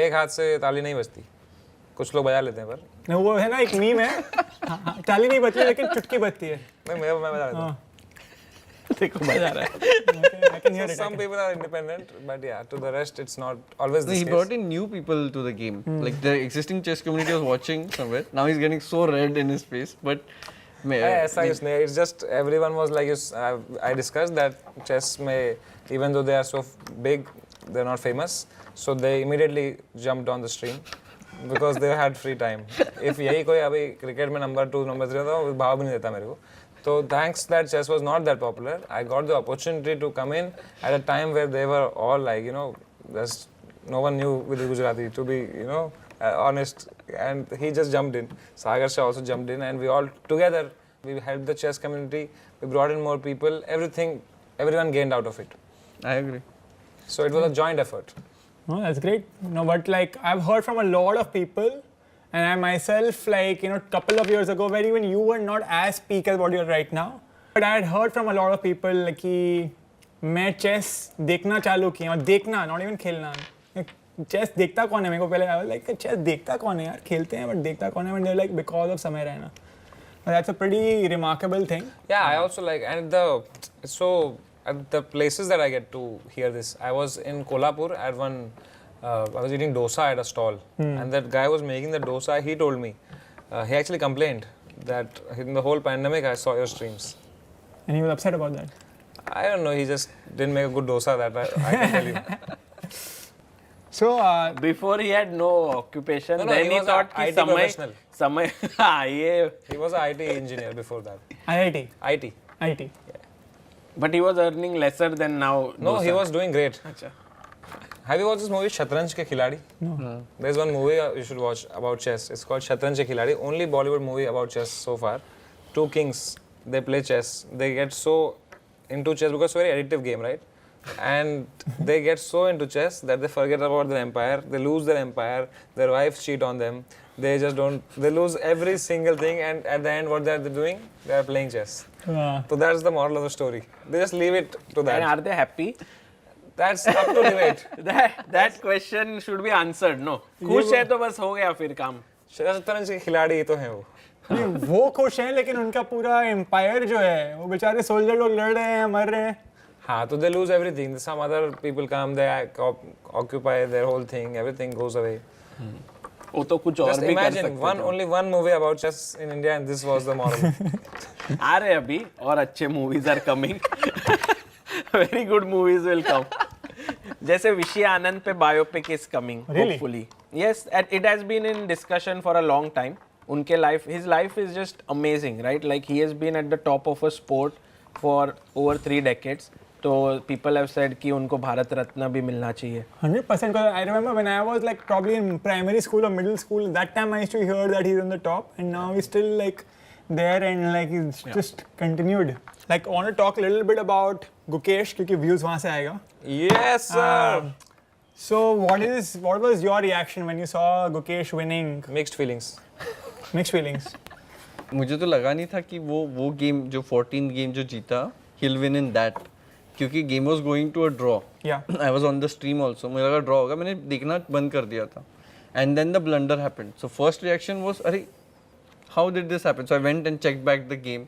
एक हाथ से ताली नहीं बजती. कुछ लोग बजा लेते हैं पर. नहीं वो है ना एक मीम है, ताली नहीं बजती लेकिन चुटकी बजती है. नहीं मैं बजा लेता हूँ. देखो मजा आ रहा है. I can hear So it. some people are independent, but yeah, to the rest, it's not always No, this he case. brought in new people to the game. Like the existing chess community was watching somewhere. Now he's getting so red in his face. But ऐसा कुछ नहीं. It's just everyone was like, I discussed that chess में, even though they are so big, they're not famous. So they immediately jumped on the stream because they had free time. If यही कोई अभी cricket में number 2, number 3 होता, वो भाव भी नहीं देता मेरे को. So thanks that chess was not that popular, I got the opportunity to come in at a time where they were all like, you know, there's no one knew with the Gujarati, to be, you know, honest. And he just jumped in. Sagar Shah also jumped in, and we all together, we helped the chess community. We brought in more people. Everyone gained out of it. I agree. So it was a joint effort. Oh, that's great. No, but like I've heard from a lot of people, and I myself, like, you know, a couple of years ago, where even you were not as peak as what you're right now. But I had heard from a lot of people like कि मैं chess देखना चालू किया और देखना, not even खेलना. Chess देखता कौन है मेरे को पहले लाइक चेस देखता कौन है यार खेलते हैं बट देखता कौन है बट लाइक बिकॉज ऑफ समय Raina that's a pretty remarkable thing Yeah, I also like, and at the places that I get to hear this, I was in Kolhapur at one, I was eating dosa at a stall, and that guy was making the dosa. He told me, he actually complained that in the whole pandemic I saw your streams. and he was upset about that. I don't know, he just didn't make a good dosa that I can tell you. So Before he had no occupation, No, then he he was a thought कि IT professional. समय हाँ ये He was an IT engineer before that. IIT IT. IT but he was earning lesser than now. No, he was doing great. अच्छा Have you watched this movie Shatranj Ke Khiladi? No. There's one movie you should watch about chess. It's called Shatranj Ke Khiladi. Only Bollywood movie about chess so far. Two kings, they play chess. They get so into chess because it's a very addictive game, right? And they get so into chess that they forget about their empire. They lose their empire. Their wives cheat on them. They just don't. They lose every single thing, and at the end, what they're doing? They are playing chess. So that's the moral of the story. They just leave it to and that. are they happy? That's up to debate. that question should be answered. No, खुश है तो बस हो गया फिर काम. शतरंज के खिलाड़ी तो हैं वो. नहीं, वो खुश हैं लेकिन उनका पूरा एम्पायर जो है वो बेचारे सोल्जर लोग लड़ रहे हैं मर रहे हैं हाँ तो they lose everything. Some other people come, they occupy their whole thing, everything goes away. वो तो कुछ और Just भी कर imagine सकते only one movie about chess in India and this was the moral. थे. आ रहे अभी और अच्छे movies are coming. Very good movies will come. जैसे विषय आनंद पे biopic is coming. Really? Hopefully. Yes, it has been in discussion for a long time. उनके his life is just amazing, right? Like he has been at the top of a sport for over 3 decades. So people have said कि उनको भारत रत्न भी मिलना चाहिए. 100% because I remember when I was like probably in primary school or middle school that time I used to hear that he's on the top and now he's still like there and like he's just continued. Like I want to talk a little bit about Gukesh क्योंकि views वहाँ से आएगा. Yes sir. So what was your reaction when you saw Gukesh winning? Mixed feelings. Mixed feelings. मुझे तो लगा नहीं था कि वो गेम जो 14 गेम जो जीता he'll win in that क्योंकि game was going to a draw. Yeah. I was on the stream also. मुझे लगा ड्रॉ होगा. मैंने देखना बंद कर दिया था and then the blunder happened. So first reaction was अरे how did this happen. So I went and checked back the game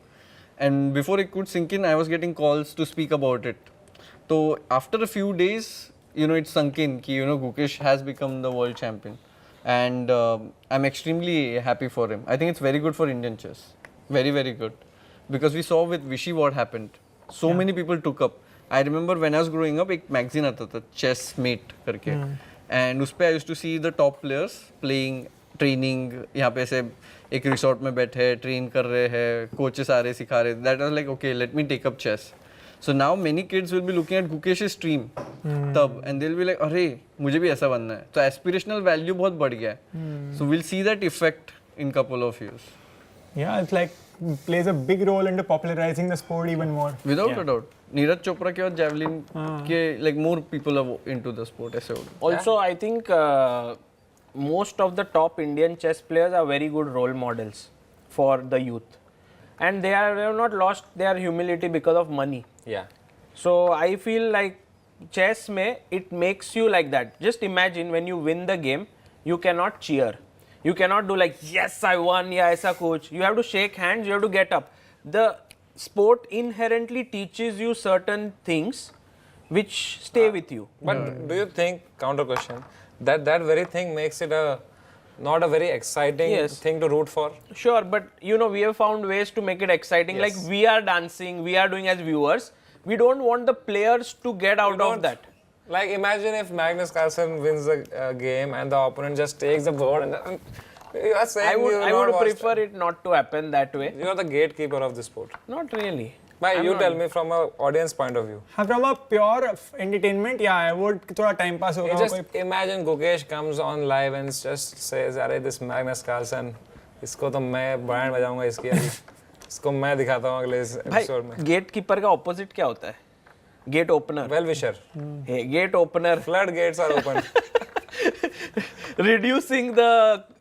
and before it could sink in I was getting calls to speak about it. तो after a few days it sunk in कि Gukesh has become the world champion and I'm extremely happy for him. I think it's very good for Indian chess. Very, very good. Because we saw with Vishy what happened. So many people took up. I remember when I was growing up, एक magazine आता था Chessmate करके and उस पे I used to see the top players playing, training. यहाँ पे ऐसे एक resort में बैठे train कर रहे हैं, coaches आ रहे सिखा रहे. That was like okay, let me take up chess. So now many kids will be looking at Gukesh's stream तब and they'll be like अरे मुझे भी ऐसा बनना है. तो aspirational value बहुत बढ़ गया है. So we'll see that effect in couple of years. Yeah, it's like plays a big role into popularizing the sport even more. Without a doubt. Neeraj Chopra के बाद javelin के like more people are into the sport ऐसे हो गया. Also, I think most of the top Indian chess players are very good role models for the youth. And they have not lost their humility because of money. Yeah. So I feel like chess mein it makes you like that. Just imagine when you win the game, you cannot cheer. You cannot do like yes I won, yeah aisa kuch. You have to shake hands, you have to get up. The sport inherently teaches you certain things which stay with you. But do you think, counter question, that very thing makes it not a very exciting Yes. thing to root for? Sure, but we have found ways to make it exciting. Yes. Like we are dancing, we are doing as viewers. We don't want the players to get out of don't- that. Like imagine if Magnus Carlsen wins a game and the opponent just takes the board and you are saying I would, you will I not would watch prefer it not to happen that way. You are the gatekeeper of the sport. Not really. But I'm you not. tell me from a audience point of view. हाँ, from a pure entertainment, yeah, I would थोड़ा time pass होगा. Just imagine Gukesh comes on live and just says, "अरे this Magnus Carlsen, इसको तो मैं band बजाऊंगा इसकी अभी, इसको मैं दिखाता हूँ अगले एपिसोड में." भाई गेट कीपर का ऑपोजिट क्या होता है? Gate opener. Well wisher. Gate opener. Flood gates are open. Reducing the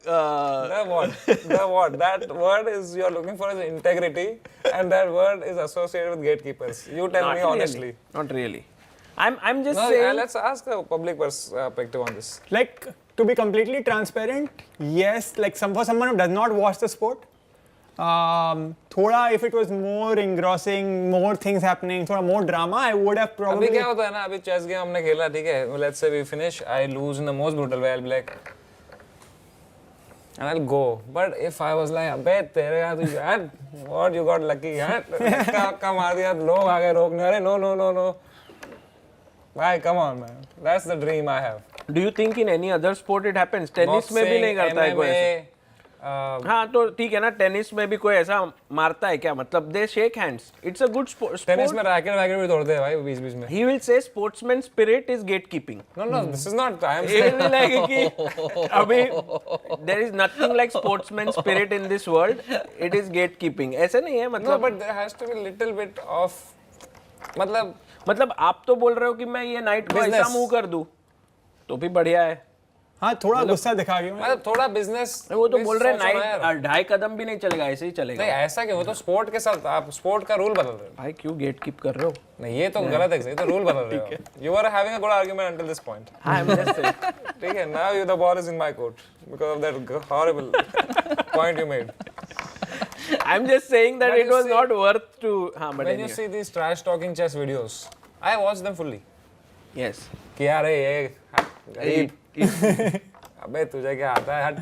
The what? That word is you're looking for is integrity, and that word is associated with gatekeepers. You tell me honestly. Not really. I'm just No, saying. let's ask a public perspective on this. Like, to be completely transparent, yes, like for someone who does not watch the sport, thoda if it was more engrossing, more things happening, thoda more drama, I would have अभी probably. क्या होता है ना, अभी chess game हमने खेला, ठीक है, let's say we finish, I lose in the most brutal way, I'll be like, and I'll go. But if I was like, अबे तेरे यार तू यार, what you got lucky यार, का मार दिया, लोग आ गए रोकने, अरे no. Bhai, come on man, that's the dream I have. Do you think in any other sport it happens? Tennis में भी नहीं करता है कोई ऐसा? हाँ तो ठीक है ना, टेनिस में भी कोई ऐसा मारता है क्या? मतलब they shake hands, it's a good sport. Tennis में रैकेट भी तोड़ते हैं भाई बीच में. He will say sportsman spirit is gatekeeping. No, this is not. I am He saying. will be like कि अभी there is nothing like sportsman spirit in this world. It is gatekeeping. ऐसे नहीं है No, मतलब. but there has to be little bit of, मतलब आप तो बोल रहे हो कि मैं ये नाइट को ऐसा Business. मूव कर दूं, तो भी बढ़िया है. हाँ, थोड़ा गुस्सा दिखा के. मतलब थोड़ा बिजनेस. वो तो बोल रहे हैं नाइट 2.5 कदम भी नहीं चलेगा, ऐसे ही चलेगा. नहीं ऐसा क्यों? तो स्पोर्ट के साथ आप स्पोर्ट का रूल बदल रहे हो. भाई क्यों गेट कीप कर रहे हो? नहीं ये तो गलत है, तो रूल बदल रहे हो. You were having a good argument until this point. I am just saying. ठीक है, now the ball is in my court because of that horrible point you made. I'm just saying that But it you was see- not worth to. हाँ, but When you anyway. see these trash talking chess videos, I watch them fully. Yes. कि यार ये गरीब, अबे तुझे क्या आता है हट,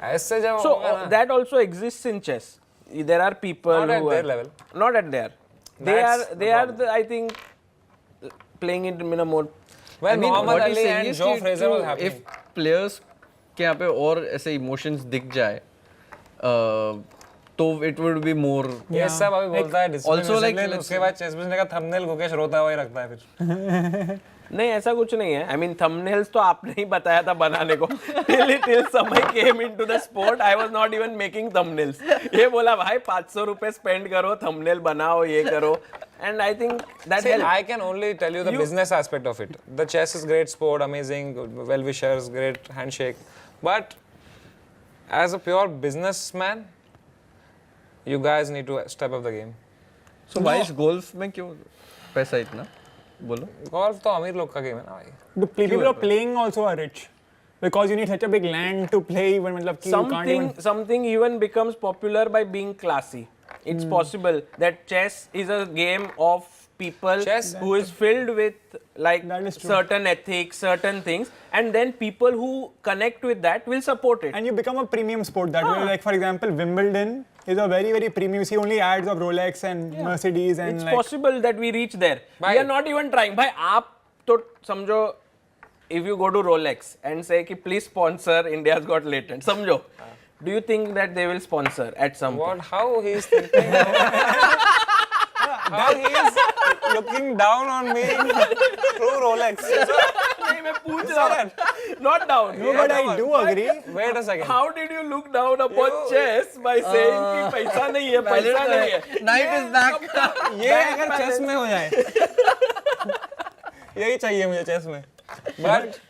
ऐसे जब So होगा ना. that also exists in chess. There are people Not at who their are level. not at their. That's They the are problem. I think playing it in a more. When Muhammad what he's Ali saying and is Joe कि Frazier was to- happening. if players के यहाँ पे और ऐसे emotions दिख जाए तो it would be more. ये सब अभी बोलता है discipline, also like discipline, उसके बाद चेस बिजनेस का थंबनेल गुकेश रोता हुआ ही रखता है फिर. नहीं ऐसा कुछ नहीं है. I mean thumbnails तो आपने ही बताया था बनाने को. till समय came into the sport, I was not even making thumbnails. ये बोला भाई 500 रुपए spend करो, thumbnail बनाओ, ये करो. And I think that See, helped. I can only tell you the business aspect of it. The chess is great sport, amazing, well wishers, great handshake. But as a pure businessman, you guys need to step up the game. So why is golf में क्यों पैसा इतना? बोलो. Golf तो अमीर लोग का game है ना भाई. The people who are playing also are rich. Because you need such a big land to play even मतलब कि you can't even. Something even becomes popular by being classy. It's possible that chess is a game of people Chess- who is filled with like That is true. certain ethics, certain things, and then people who connect with that will support it. And you become a premium sport that way. Like for example, Wimbledon is a very, very premium. You see only ads of Rolex and Mercedes and It's like. possible that we reach there. Bhai- We are not even trying. भाई आप तो समझो, if you go to Rolex and say कि please sponsor India's Got Latent, समझो. Do you think that they will sponsor at some point? What? How he is thinking? How he is looking down on me through Rolex? नहीं मैं पूछ रहा हूँ. Not down. No, but I do agree. Wait a second. How did you look down upon chess by saying कि पैसा नहीं है, पैसा नहीं है? Night is back. ये अगर चेस में हो जाए, यही चाहिए मुझे चेस में. But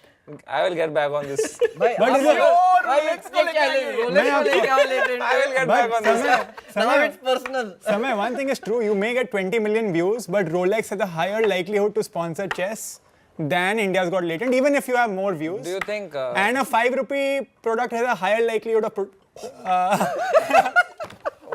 I will get back on this. भाई But is it? Rolex को लेके आएंगे. I will get back on this. Now it's personal. Samay, one thing is true. You may get 20 million views, but Rolex has a higher likelihood to sponsor chess than India's Got Latent, even if you have more views. Do you think? And a 5 rupee product has a higher likelihood of.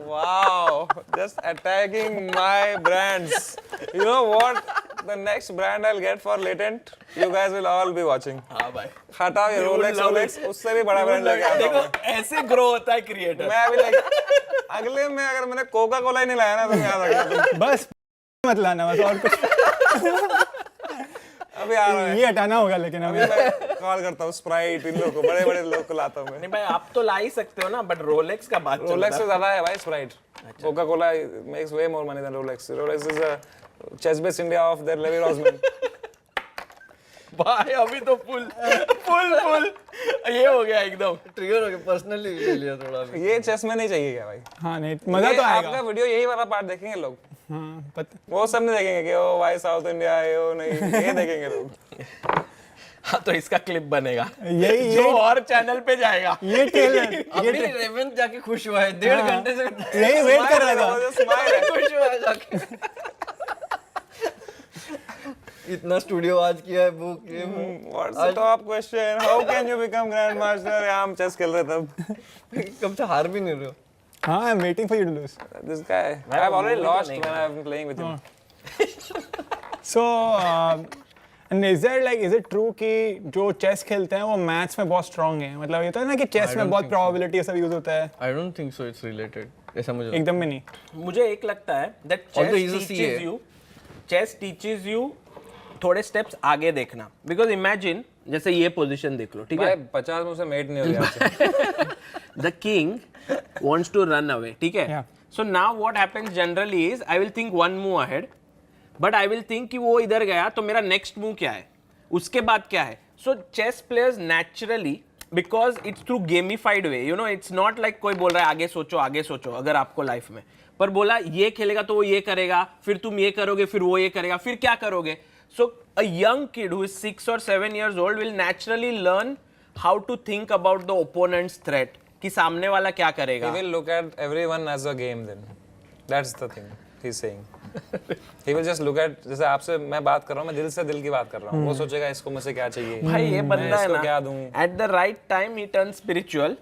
Wow, just attacking my brands. You know what? The next brand I'll get for Latent, you guys will all be watching. हाँ भाई. हटाओ ये Rolex, Rolex, उससे भी बड़ा brand लेके आता देखो हूँ. ऐसे ग्रो होता है क्रिएटर. मैं अभी अगले में अगर मैंने कोका कोला ही नहीं लाया ना तो याद रखना. बस मत लाना बस और कुछ अभी आ रहा है. ये हटाना होगा लेकिन अभी मैं कॉल करता हूँ स्प्राइट, इन लोगों को बड़े लोग को लाता हूँ मैं. नहीं भाई आप तो ला ही सकते हो ना, बट रोलेक्स का बात चल रोलेक्स रहा से ज्यादा है भाई Sprite. Coca Cola makes way more money than Rolex. Rolex is a chess-based India of their Levi Rosman. भाई अभी तो फुल ये हो गया एकदम. ट्रिगर हो गया, पर्सनली ले लिया थोड़ा. ये चेस में नहीं चाहिए क्या भाई? हाँ नहीं मजा ये तो आपका आएगा. वीडियो यही वाला पार्ट देखेंगे लोग. हाँ पता. वो सब नहीं देखेंगे कि ओ भाई साउथ इंडिया है ओ नहीं, ये देखेंगे लोग. हाँ तो इसका क्लिप बनेगा यही जो और चैनल पे जाएगा. ये ट्रेलर अभी रेवेंट जाके खुश हुआ है 1.5 घंटे से. यही वेट कर रहा था. स्माइल है. खुश हुआ है जाके. इतना स्टूडियो आज किया है बुक ये What's the top question? How can you become grandmaster? यार हम chess खेल रहे तब. कब से हार भी नहीं रहे हो. हाँ, I'm waiting for you to lose. This guy, I've already lost when I've been playing with him. So, and is it true कि जो chess खेलते हैं वो maths में बहुत strong है? मतलब ये तो है ना कि chess में बहुत probability ये सब use होता है. I don't think so. It's related. ऐसा मुझे एकदम भी नहीं. मुझे एक लगता है that Although chess he's a teaches CA. you, chess teaches you थोड़े steps आगे देखना. Because imagine जैसे ये position देख लो, ठीक है? भाई 50 मुझसे mate नहीं हो गया आपसे. The king wants to run away, ठीक है? Yeah. So now what happens generally is I will think one move ahead, but I will think कि वो इधर गया तो मेरा next move क्या है? उसके बाद क्या है? So chess players naturally, because it's through gamified way, you know, it's not like कोई बोल रहा है आगे सोचो अगर आपको लाइफ में, पर बोला ये खेलेगा तो वो ये करेगा, फिर तुम ये करोगे, फिर वो ये करेगा, फिर क्या करोगे? So a young kid who is 6 or 7 years old will naturally learn how to think about the opponent's threat, कि सामने वाला क्या करेगा. He will look at everyone as a game then. That's the thing he's saying. He will just look at, जैसे आपसे मैं बात कर रहा हूँ, मैं दिल से दिल की बात कर रहा हूँ. वो सोचेगा इसको मुझसे क्या चाहिए. भाई ये बंदा है इसको ना, क्या दूँ. at the right time he turns spiritual,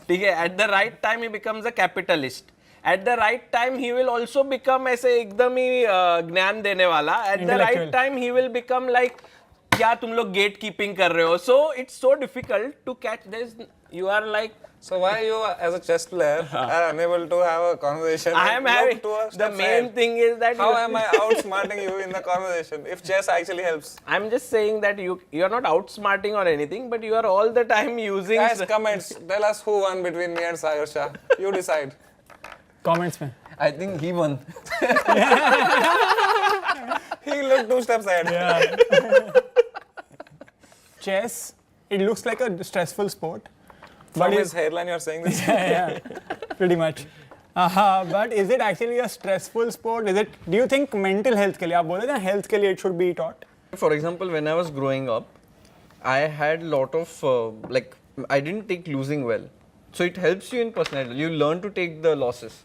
ठीक है? At the right time he becomes a capitalist. At the right time he will also become ऐसे एकदम ही ज्ञान देने वाला. At the right time he will become like क्या तुम लोग गेट कीपिंग कर रहे हो. So it's so difficult to catch this. You are like. So why you as a chess player are unable to have a conversation? I am having. The main thing is that. How am I outsmarting you in the conversation? If chess actually helps. I'm just saying that you are not outsmarting or anything, but you are all the time using. Guys, comments. Tell us who won between me and Sagar Shah. You decide. Comments में. I think he won. He looked 2 steps ahead. Yeah. Chess, it looks like a stressful sport. From his hairline, you're saying this. Yeah, pretty much. But is it actually a stressful sport? Do you think mental health के लिए आप बोले ना health के लिए it should be taught? For example, when I was growing up, I had lot of like I didn't take losing well, so it helps you in personality. You learn to take the losses.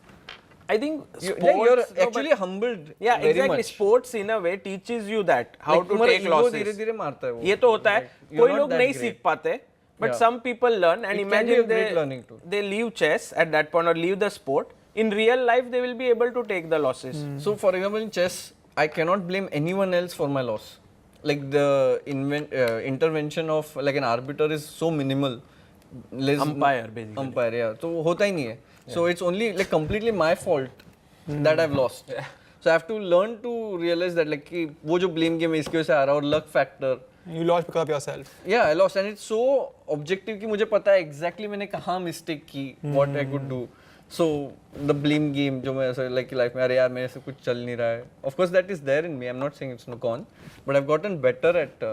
I think sports, You're actually humbled. Yeah, very exactly. Much. Sports in a way teaches you that how Like, to take losses. धीरे-धीरे मारता है वो. ये तो होता है. You're कोई not लोग that नहीं great. सीख पाते. But Yeah. some people learn, and It can be imagine a great learning tool. they leave chess at that point or leave the sport. In real life, they will be able to take the losses. So, for example, in chess, I cannot blame anyone else for my loss. Like the intervention of like an arbiter is so minimal. Umpire, basically. Umpire, yeah. So होता ही नहीं है. So it's only like completely my fault that I've lost. So I have to learn to realize that like कि वो जो blame game है इसकी वजह से आ रहा है और luck factor. You lost because of yourself. Yeah, I lost and it's so objective कि मुझे पता है exactly मैंने कहाँ mistake की, what I could do. So the blame game जो मैं ऐसा like life में अरे यार मेरे से कुछ चल नहीं रहा है. Of course that is there in me. I'm not saying it's not gone, but I've gotten better at.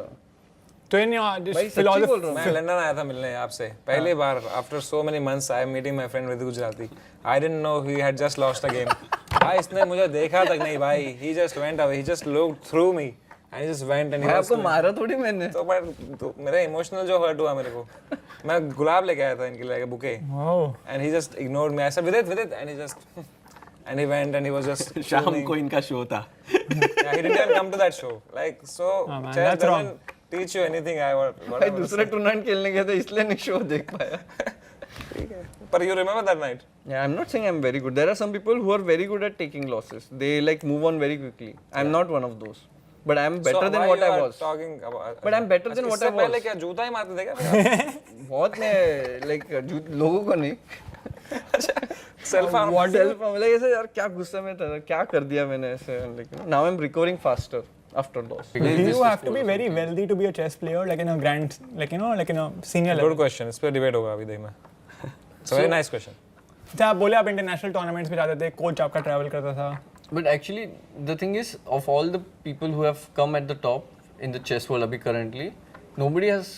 तो इन भाई सच्ची बोल रहा हूँ. मैं लंदन आया था मिलने आपसे पहली बार. After so many months, I am meeting my friend Vidhu Gujarati. I didn't know he had just lost a game. भाई इसने मुझे देखा तक नहीं भाई. He just went away. He just looked through me. And he just went and he was. आपको मारा थोड़ी मैंने. तो मेरा इमोशनल जो हर्ट हुआ मेरे को. मैं गुलाब लेके आया था इनके लिए bouquet. Wow. And he just ignored me. I said Vidit, and he just. And he went and he was just. शाम को इनका शो था. Yeah, he didn't even come to that show. Like so. man, Chess that's wrong. doesn't teach you anything. भाई दूसरे tournament खेलने गए थे इसलिए नहीं शो देख पाया. But you remember that night? Yeah, I'm not saying I'm very good. There are some people who are very good at taking losses. They like move on very quickly. I'm not one of those. But I'm better than what I was. Talking about, But I'm better than what I was. पहले क्या जूता ही मारते थे क्या? बहुत ने like लोगों को नहीं. Self harm. Self harm. Like ऐसे यार क्या गुस्से में था क्या कर दिया मैंने ऐसे. Like now I'm recovering faster after loss. Do you have to be very wealthy to be a chess player, like in a grand, like you know, like in a senior level? Good question. इस पे debate होगा अभी देख में. It's a very nice question. अच्छा आप बोले आप इंटरनेशनल टूर्नामेंट्स में जाते थे, कोच आपका ट्रैवल करता था. But actually, the thing is, of all the people who have come at the top in the chess world abhi currently, nobody has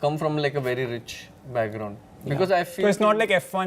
come from like a very rich background. Because I feel So it's not like F1